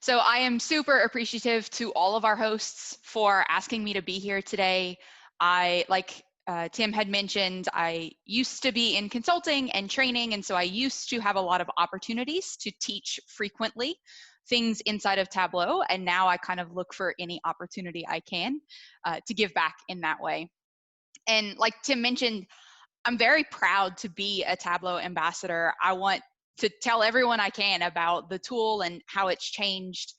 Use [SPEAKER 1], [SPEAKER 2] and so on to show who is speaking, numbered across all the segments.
[SPEAKER 1] So I am super appreciative to all of our hosts for asking me to be here today. Like Tim had mentioned, I used to be in consulting and training, and so I used to have a lot of opportunities to teach frequently things inside of Tableau, and now I kind of look for any opportunity I can to give back in that way. And like Tim mentioned, I'm very proud to be a Tableau ambassador. I want to tell everyone I can about the tool and how it's changed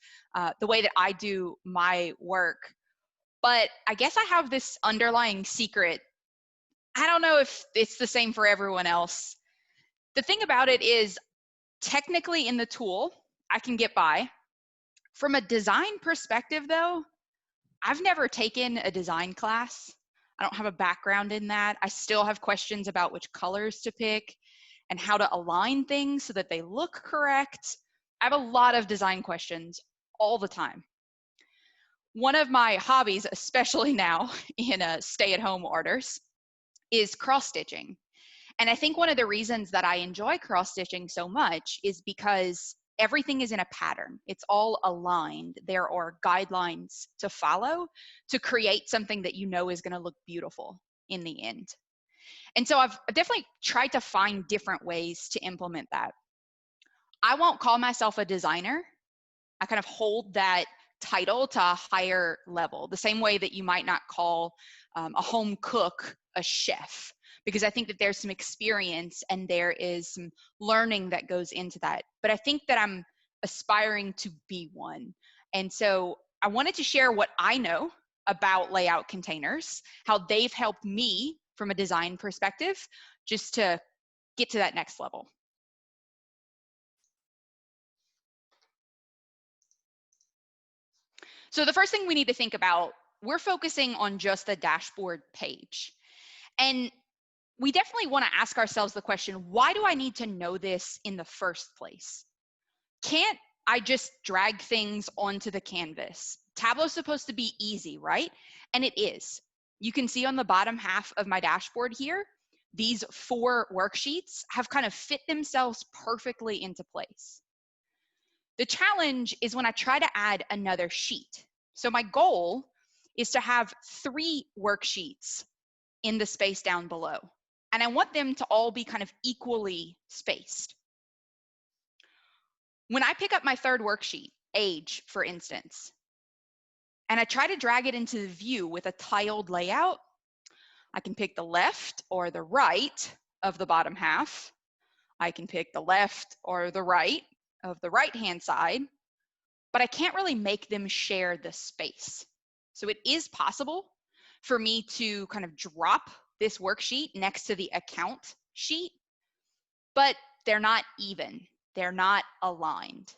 [SPEAKER 1] the way that I do my work. But I guess I have this underlying secret. I don't know if it's the same for everyone else. The thing about it is, technically in the tool, I can get by. From a design perspective, though, I've never taken a design class. I don't have a background in that. I still have questions about which colors to pick and how to align things so that they look correct. I have a lot of design questions all the time. One of my hobbies, especially now in stay-at-home orders, is cross-stitching. And I think one of the reasons that I enjoy cross-stitching so much is because everything is in a pattern. It's all aligned. There are guidelines to follow to create something that you know is going to look beautiful in the end. And so I've definitely tried to find different ways to implement that. I won't call myself a designer. I kind of hold that title to a higher level, the same way that you might not call a home cook a chef, because I think that there's some experience and there is some learning that goes into that. But I think that I'm aspiring to be one. And so I wanted to share what I know about layout containers, how they've helped me from a design perspective, just to get to that next level. So the first thing we need to think about, we're focusing on just the dashboard page. And we definitely want to ask ourselves the question, why do I need to know this in the first place? Can't I just drag things onto the canvas? Tableau's supposed to be easy, right? And it is. You can see on the bottom half of my dashboard here, these 4 worksheets have kind of fit themselves perfectly into place. The challenge is when I try to add another sheet. So my goal is to have 3 worksheets in the space down below. And I want them to all be kind of equally spaced. When I pick up my 3rd worksheet, age, for instance, and I try to drag it into the view with a tiled layout, I can pick the left or the right of the bottom half. I can pick the left or the right of the right-hand side, but I can't really make them share the space. So it is possible for me to kind of drop this worksheet next to the account sheet, but they're not even. They're not aligned.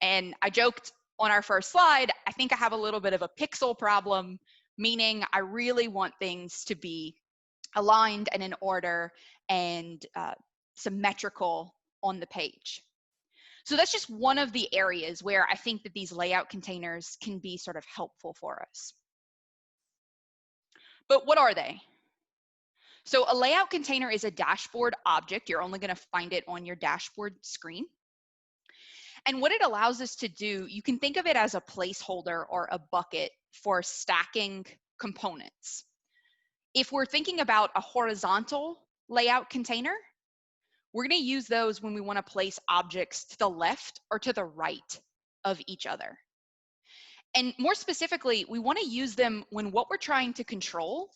[SPEAKER 1] And I joked on our first slide, I think I have a little bit of a pixel problem, meaning I really want things to be aligned and in order and symmetrical on the page. So that's just one of the areas where I think that these layout containers can be sort of helpful for us. But what are they? So a layout container is a dashboard object. You're only going to find it on your dashboard screen. And what it allows us to do, you can think of it as a placeholder or a bucket for stacking components. If we're thinking about a horizontal layout container, we're going to use those when we want to place objects to the left or to the right of each other. And more specifically, we want to use them when what we're trying to control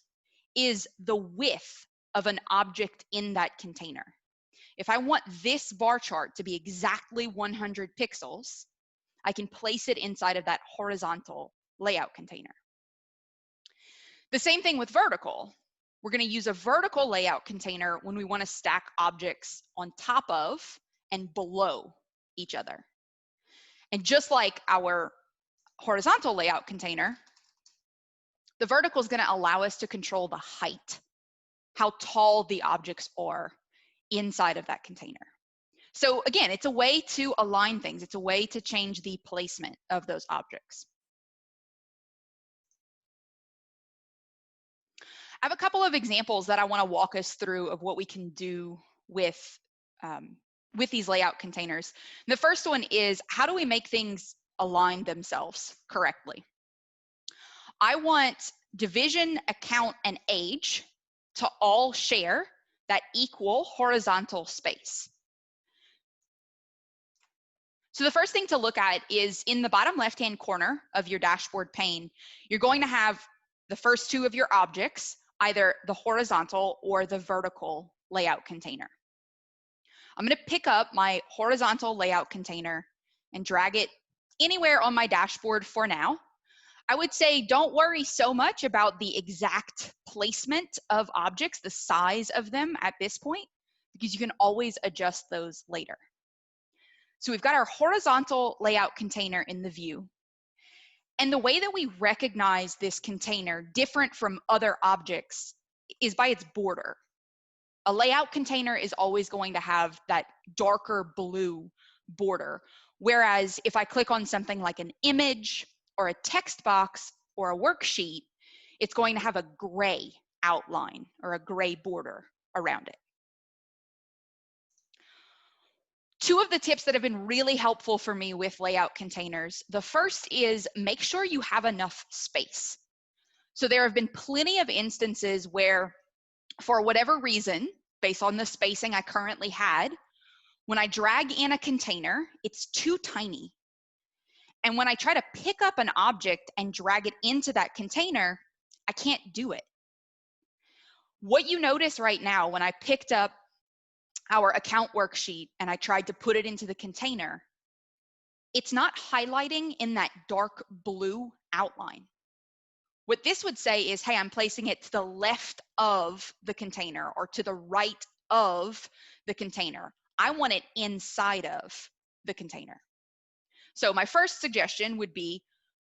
[SPEAKER 1] is the width of an object in that container. If I want this bar chart to be exactly 100 pixels, I can place it inside of that horizontal layout container. The same thing with vertical. We're going to use a vertical layout container when we want to stack objects on top of and below each other. And just like our horizontal layout container, the vertical is going to allow us to control the height, how tall the objects are inside of that container. So again, it's a way to align things. It's a way to change the placement of those objects. I have a couple of examples that I want to walk us through of what we can do with these layout containers. And the first one is, how do we make things align themselves correctly. I want division, account, and age to all share that equal horizontal space. So the first thing to look at is in the bottom left-hand corner of your dashboard pane, you're going to have the first two of your objects, either the horizontal or the vertical layout container. I'm going to pick up my horizontal layout container and drag it anywhere on my dashboard for now. I would say don't worry so much about the exact placement of objects, the size of them at this point, because you can always adjust those later. So we've got our horizontal layout container in the view. And the way that we recognize this container different from other objects is by its border. A layout container is always going to have that darker blue border. Whereas if I click on something like an image or a text box or a worksheet, it's going to have a gray outline or a gray border around it. Two of the tips that have been really helpful for me with layout containers. The first is make sure you have enough space. So there have been plenty of instances where, for whatever reason, based on the spacing I currently had, when I drag in a container, it's too tiny. And when I try to pick up an object and drag it into that container, I can't do it. What you notice right now, when I picked up our account worksheet and I tried to put it into the container, it's not highlighting in that dark blue outline. What this would say is, hey, I'm placing it to the left of the container or to the right of the container. I want it inside of the container. So my first suggestion would be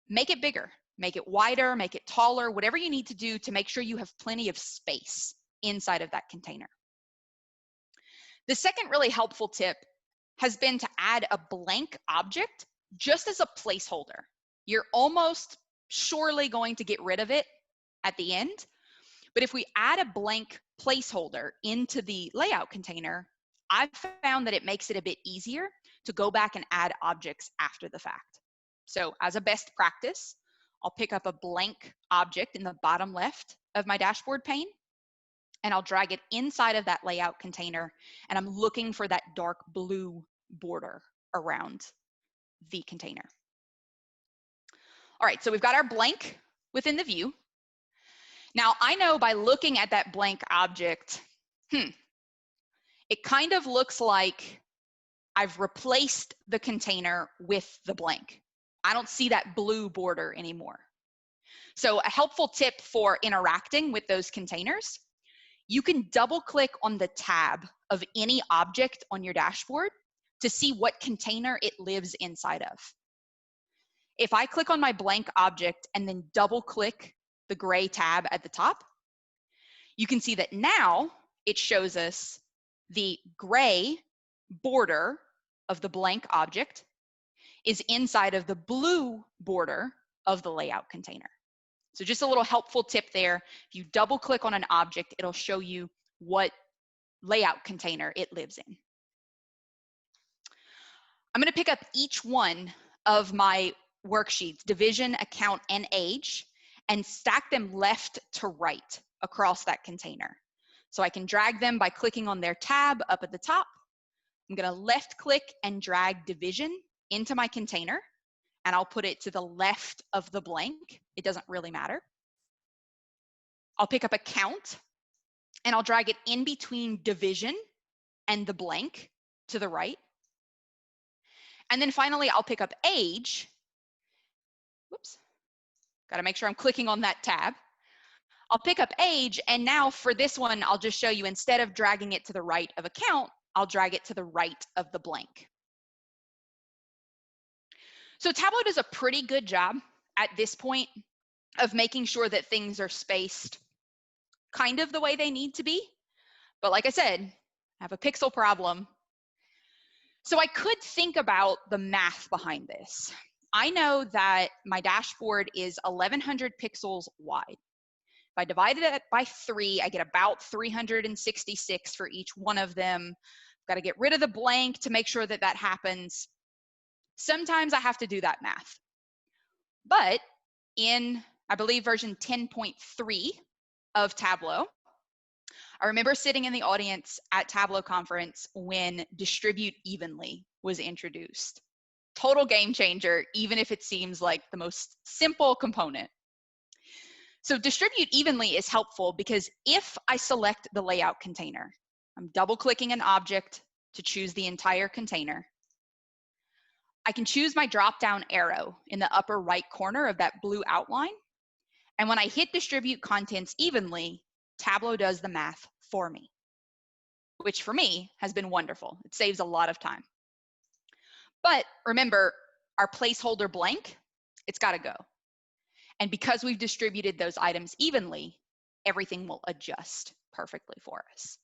[SPEAKER 1] make it bigger, make it wider, make it taller, whatever you need to do to make sure you have plenty of space inside of that container. The second really helpful tip has been to add a blank object just as a placeholder. You're almost surely going to get rid of it at the end, but if we add a blank placeholder into the layout container, I've found that it makes it a bit easier to go back and add objects after the fact. So as a best practice, I'll pick up a blank object in the bottom left of my dashboard pane, and I'll drag it inside of that layout container, and I'm looking for that dark blue border around the container. All right, so we've got our blank within the view. Now I know by looking at that blank object, it kind of looks like I've replaced the container with the blank. I don't see that blue border anymore. So a helpful tip for interacting with those containers, you can double click on the tab of any object on your dashboard to see what container it lives inside of. If I click on my blank object and then double click the gray tab at the top, you can see that now it shows us the gray border of the blank object is inside of the blue border of the layout container. So just a little helpful tip there. If you double click on an object, it'll show you what layout container it lives in. I'm going to pick up each one of my worksheets, division, account, and age, and stack them left to right across that container. So I can drag them by clicking on their tab up at the top. I'm going to left click and drag division into my container, and I'll put it to the left of the blank. It doesn't really matter. I'll pick up account, and I'll drag it in between division and the blank to the right. And then finally, I'll pick up age. Whoops, got to make sure I'm clicking on that tab. I'll pick up age, and now for this one, I'll just show you, instead of dragging it to the right of account, I'll drag it to the right of the blank. So Tableau does a pretty good job at this point of making sure that things are spaced kind of the way they need to be. But like I said, I have a pixel problem. So I could think about the math behind this. I know that my dashboard is 1100 pixels wide. If I divided it by 3, I get about 366 for each one of them. I've got to get rid of the blank to make sure that that happens. Sometimes I have to do that math. But in, I believe, version 10.3 of Tableau, I remember sitting in the audience at Tableau conference when distribute evenly was introduced. Total game changer, even if it seems like the most simple component. So distribute evenly is helpful because if I select the layout container, I'm double clicking an object to choose the entire container. I can choose my drop down arrow in the upper right corner of that blue outline. And when I hit distribute contents evenly, Tableau does the math for me, which for me has been wonderful. It saves a lot of time. But remember, our placeholder blank, it's got to go. And because we've distributed those items evenly, everything will adjust perfectly for us.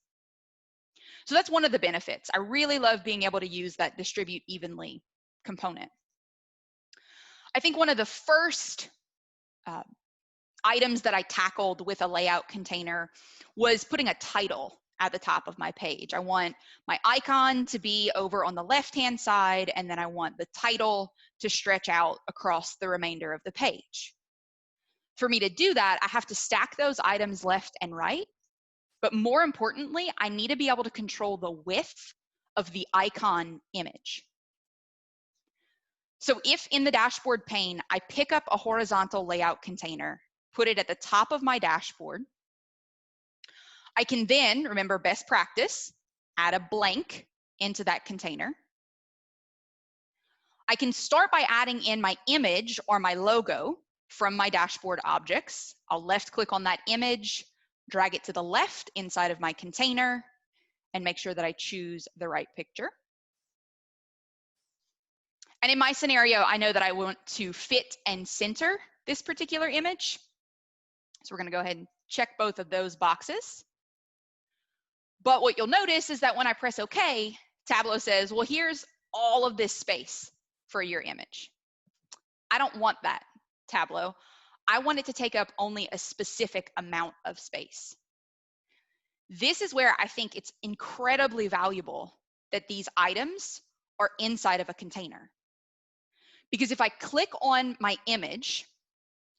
[SPEAKER 1] So that's one of the benefits. I really love being able to use that distribute evenly component. I think one of the first items that I tackled with a layout container was putting a title at the top of my page. I want my icon to be over on the left-hand side, and then I want the title to stretch out across the remainder of the page. For me to do that, I have to stack those items left and right. But more importantly, I need to be able to control the width of the icon image. So if in the dashboard pane, I pick up a horizontal layout container, put it at the top of my dashboard, I can then, remember best practice, add a blank into that container. I can start by adding in my image or my logo from my dashboard objects. I'll left click on that image, drag it to the left inside of my container, and make sure that I choose the right picture. And in my scenario, I know that I want to fit and center this particular image. So we're going to go ahead and check both of those boxes. But what you'll notice is that when I press OK, Tableau says, well, here's all of this space for your image. I don't want that, Tableau. I want it to take up only a specific amount of space. This is where I think it's incredibly valuable that these items are inside of a container. Because if I click on my image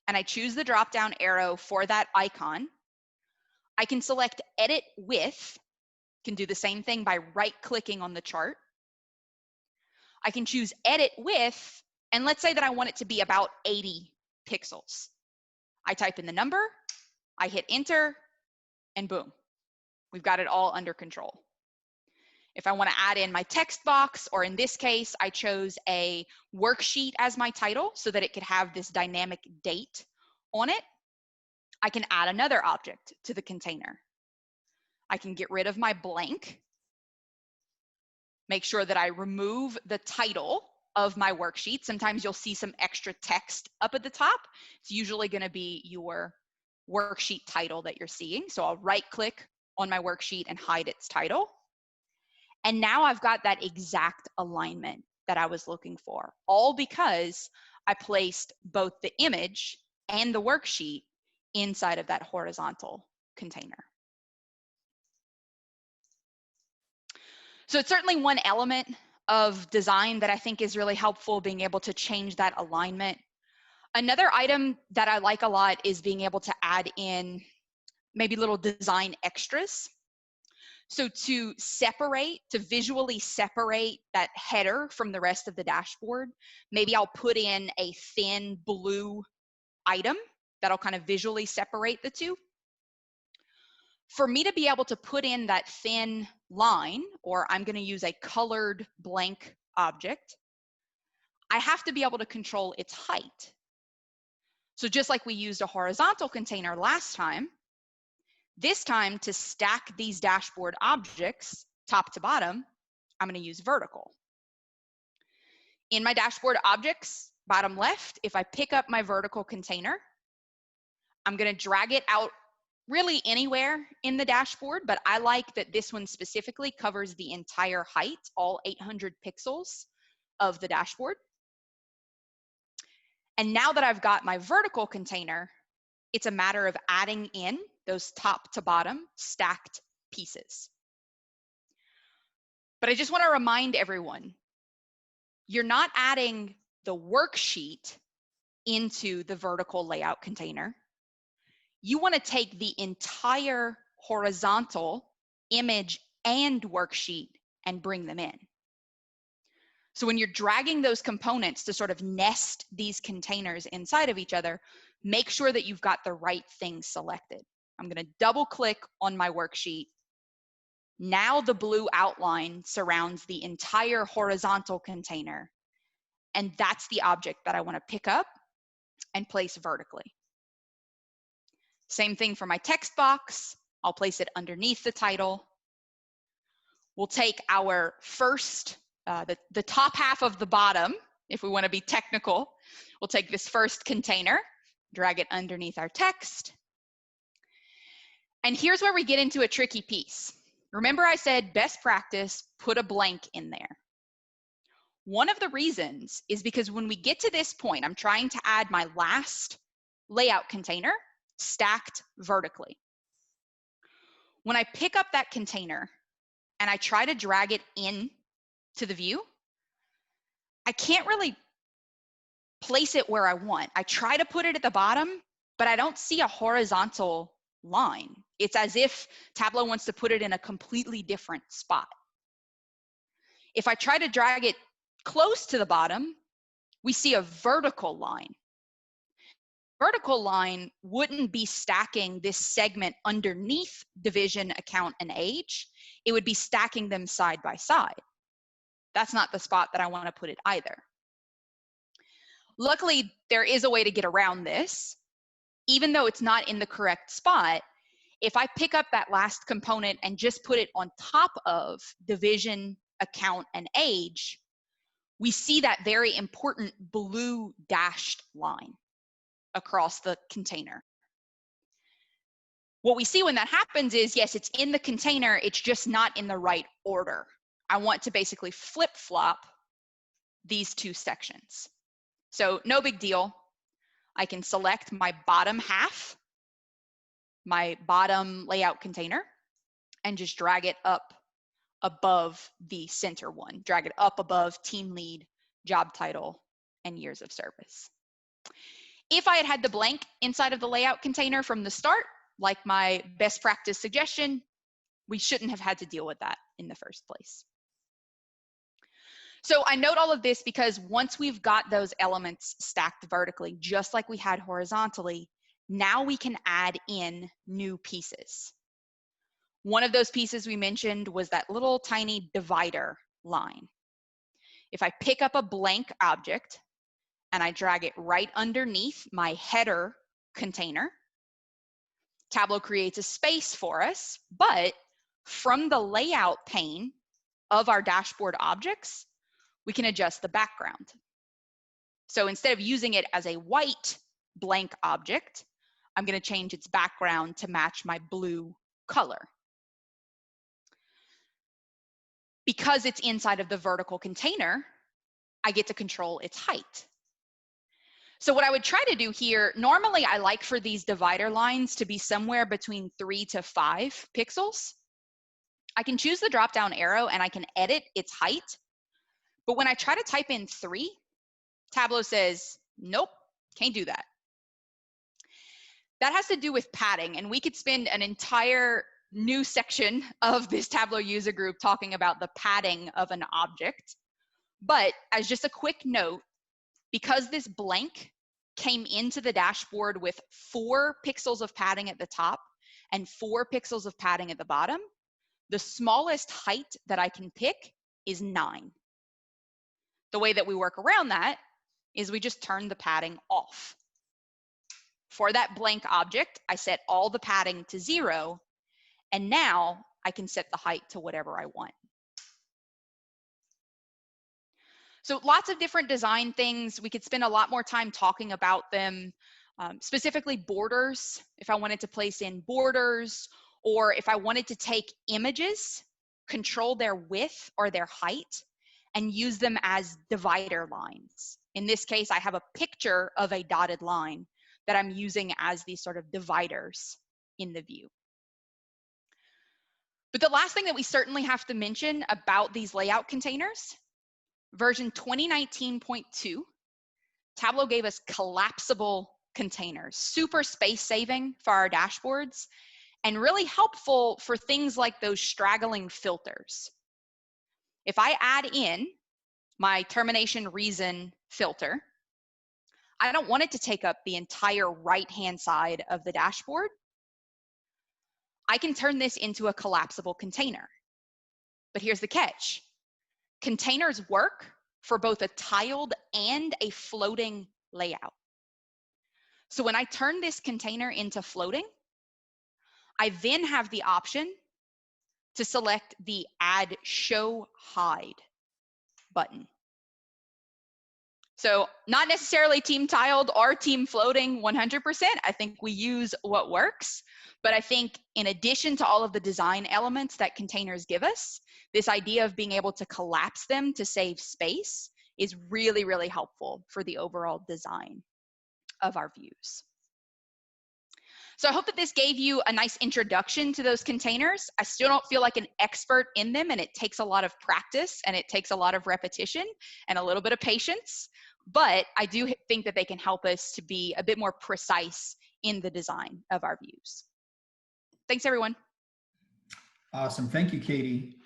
[SPEAKER 1] and I choose the drop-down arrow for that icon, I can select Edit Width, can do the same thing by right-clicking on the chart. I can choose Edit Width, and let's say that I want it to be about 80 pixels. I type in the number, I hit Enter, and boom, we've got it all under control. If I want to add in my text box, or in this case, I chose a worksheet as my title so that it could have this dynamic date on it, I can add another object to the container. I can get rid of my blank, make sure that I remove the title of my worksheet. Sometimes you'll see some extra text up at the top. It's usually going to be your worksheet title that you're seeing. So I'll right click on my worksheet and hide its title. And now I've got that exact alignment that I was looking for, all because I placed both the image and the worksheet inside of that horizontal container. So it's certainly one element of design that I think is really helpful, being able to change that alignment. Another item that I like a lot is being able to add in maybe little design extras. So to visually separate that header from the rest of the dashboard, maybe I'll put in a thin blue item that'll kind of visually separate the two. For me to be able to put in that thin line, or I'm going to use a colored blank object, I have to be able to control its height. So just like we used a horizontal container last time, this time to stack these dashboard objects top to bottom, I'm going to use vertical. In my dashboard objects, bottom left, if I pick up my vertical container, I'm going to drag it out really anywhere in the dashboard, but I like that this one specifically covers the entire height, all 800 pixels of the dashboard. And now that I've got my vertical container, it's a matter of adding in those top to bottom stacked pieces. But I just want to remind everyone, you're not adding the worksheet into the vertical layout container. You want to take the entire horizontal image and worksheet and bring them in. So when you're dragging those components to sort of nest these containers inside of each other, make sure that you've got the right thing selected. I'm going to double click on my worksheet. Now the blue outline surrounds the entire horizontal container, and that's the object that I want to pick up and place vertically. Same thing for my text box. I'll place it underneath the title. We'll take our first, the top half of the bottom, if we want to be technical. We'll take this first container, drag it underneath our text. And here's where we get into a tricky piece. Remember I said best practice, put a blank in there. One of the reasons is because when we get to this point, I'm trying to add my last layout container stacked vertically. When I pick up that container and I try to drag it in to the view, I can't really place it where I want. I try to put it at the bottom, but I don't see a horizontal line. It's as if Tableau wants to put it in a completely different spot. If I try to drag it close to the bottom, we see a vertical line. Vertical line wouldn't be stacking this segment underneath division, account, and age. It would be stacking them side by side. That's not the spot that I want to put it either. Luckily, there is a way to get around this. Even though it's not in the correct spot, if I pick up that last component and just put it on top of division, account, and age, we see that very important blue dashed line across the container. What we see when that happens is, yes, it's in the container, it's just not in the right order. I want to basically flip-flop these two sections. So no big deal. I can select my bottom half, my bottom layout container, and just drag it up above the center one. Drag it up above team lead, job title, and years of service. If I had had the blank inside of the layout container from the start, like my best practice suggestion, we shouldn't have had to deal with that in the first place. So I note all of this because once we've got those elements stacked vertically, just like we had horizontally, now we can add in new pieces. One of those pieces we mentioned was that little tiny divider line. If I pick up a blank object and I drag it right underneath my header container, Tableau creates a space for us, but from the layout pane of our dashboard objects, we can adjust the background. So instead of using it as a white blank object, I'm going to change its background to match my blue color. Because it's inside of the vertical container, I get to control its height. So what I would try to do here, normally I like for these divider lines to be somewhere between 3 to 5 pixels. I can choose the drop-down arrow and I can edit its height. But when I try to type in 3, Tableau says, nope, can't do that. That has to do with padding, and we could spend an entire new section of this Tableau user group talking about the padding of an object. But as just a quick note, because this blank came into the dashboard with 4 pixels of padding at the top and 4 pixels of padding at the bottom, the smallest height that I can pick is 9. The way that we work around that is we just turn the padding off. For that blank object, I set all the padding to 0, and now I can set the height to whatever I want. So lots of different design things. We could spend a lot more time talking about them, specifically borders, if I wanted to place in borders, or if I wanted to take images, control their width or their height, and use them as divider lines. In this case, I have a picture of a dotted line that I'm using as these sort of dividers in the view. But the last thing that we certainly have to mention about these layout containers version 2019.2, Tableau gave us collapsible containers, super space saving for our dashboards, and really helpful for things like those straggling filters. If I add in my termination reason filter, I don't want it to take up the entire right-hand side of the dashboard. I can turn this into a collapsible container. But here's the catch. Containers work for both a tiled and a floating layout. So when I turn this container into floating, I then have the option to select the Add Show Hide button. So not necessarily team tiled or team floating 100%. I think we use what works. But I think in addition to all of the design elements that containers give us, this idea of being able to collapse them to save space is really, really helpful for the overall design of our views. So I hope that this gave you a nice introduction to those containers. I still don't feel like an expert in them, and it takes a lot of practice and it takes a lot of repetition and a little bit of patience, but I do think that they can help us to be a bit more precise in the design of our views. Thanks, everyone.
[SPEAKER 2] Awesome. Thank you, Katie.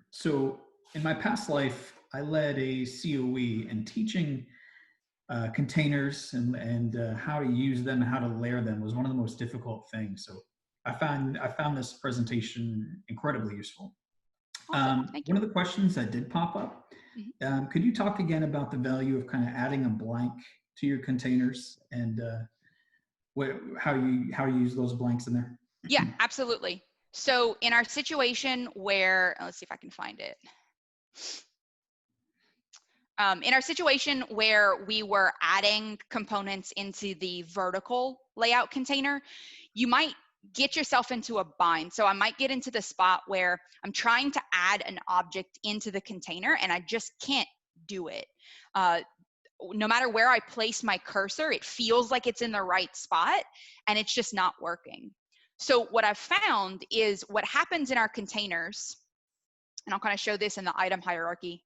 [SPEAKER 2] So in my past life, I led a COE, and teaching containers and how to use them, how to layer them was one of the most difficult things. So I found this presentation incredibly useful.
[SPEAKER 1] Awesome. Thank you.
[SPEAKER 2] One of the questions that did pop up, could you talk again about the value of kind of adding a blank to your containers and how you use those blanks in there?
[SPEAKER 1] Yeah, absolutely. So in our situation where, let's see if I can find it. In our situation where we were adding components into the vertical layout container, you might get yourself into a bind. So I might get into the spot where I'm trying to add an object into the container and I just can't do it. No matter where I place my cursor, it feels like it's in the right spot and it's just not working. So what I've found is what happens in our containers, and I'll kind of show this in the item hierarchy.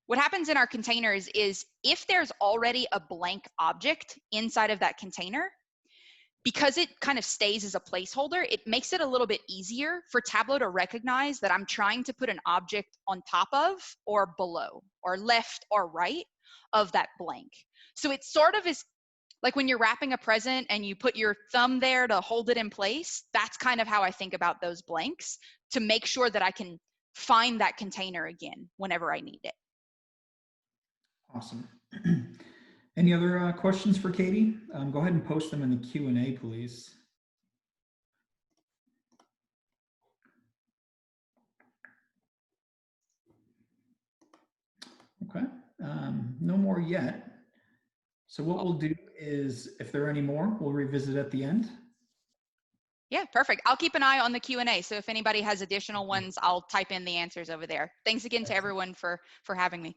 [SPEAKER 1] What happens in our containers is if there's already a blank object inside of that container, because it kind of stays as a placeholder, it makes it a little bit easier for Tableau to recognize that I'm trying to put an object on top of or below or left or right of that blank. So it sort of is like when you're wrapping a present and you put your thumb there to hold it in place. That's kind of how I think about those blanks, to make sure that I can find that container again whenever I need it.
[SPEAKER 2] Awesome. Any other questions for Katie? Go ahead and post them in the Q&A, please. Okay, no more yet. So what we'll do is, if there are any more, we'll revisit at the end.
[SPEAKER 1] Yeah, perfect. I'll keep an eye on the Q&A. So if anybody has additional ones, I'll type in the answers over there. Thanks again to everyone for having me.